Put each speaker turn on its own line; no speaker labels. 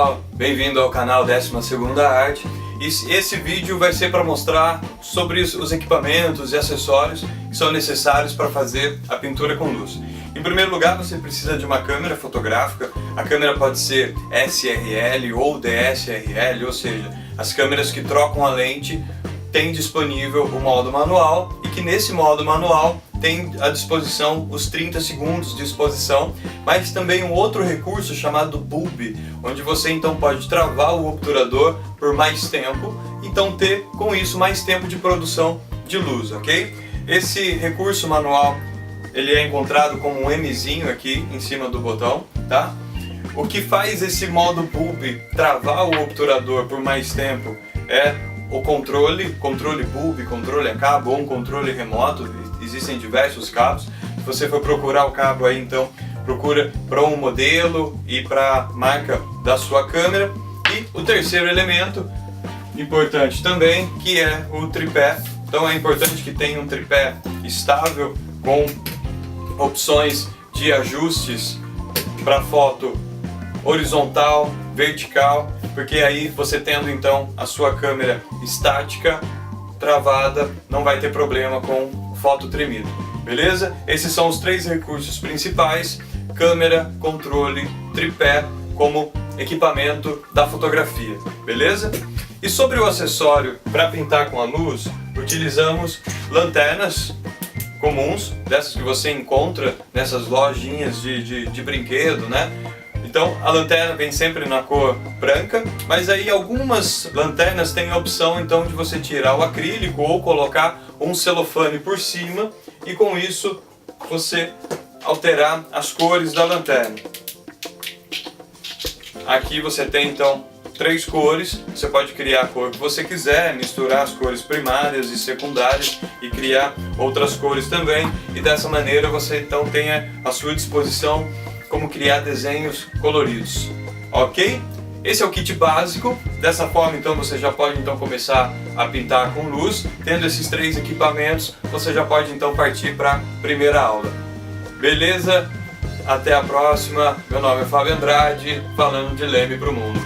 pessoal, bem-vindo ao canal 12ª Arte. Esse vídeo vai ser para mostrar sobre os equipamentos e acessórios que são necessários para fazer a pintura com luz. Em primeiro lugar, você precisa de uma câmera fotográfica. A câmera pode ser SRL ou DSRL, ou seja, as câmeras que trocam a lente têm disponível o modo manual, e que nesse modo manual tem à disposição os 30 segundos de exposição, mas também um outro recurso chamado bulb, onde você então pode travar o obturador por mais tempo, então ter com isso mais tempo de produção de luz, ok? Esse recurso manual ele é encontrado com um Mzinho aqui em cima do botão, tá? O que faz esse modo bulb travar o obturador por mais tempo é o controle bulb, controle a cabo ou um controle remoto. Existem diversos cabos. Se você for procurar o cabo aí, então procura para um modelo e para a marca da sua câmera. E o terceiro elemento importante também, que é o tripé. Então é importante que tenha um tripé estável com opções de ajustes para foto horizontal, vertical, porque aí você tendo então a sua câmera estática, travada, não vai ter problema com foto tremida, beleza? Esses são os três recursos principais: câmera, controle, tripé, como equipamento da fotografia, beleza? E sobre o acessório para pintar com a luz, utilizamos lanternas comuns, dessas que você encontra nessas lojinhas de brinquedo, né? Então a lanterna vem sempre na cor branca, mas aí algumas lanternas têm a opção então de você tirar o acrílico ou colocar um celofane por cima e com isso você alterar as cores da lanterna. Aqui você tem então três cores, você pode criar a cor que você quiser, misturar as cores primárias e secundárias e criar outras cores também, e dessa maneira você então tem à sua disposição como criar desenhos coloridos, ok? Esse é o kit básico. Dessa forma então você já pode então começar a pintar com luz. Tendo esses três equipamentos, você já pode então partir para a primeira aula. Beleza? Até a próxima. Meu nome é Fábio Andrade, falando de Leme para o mundo.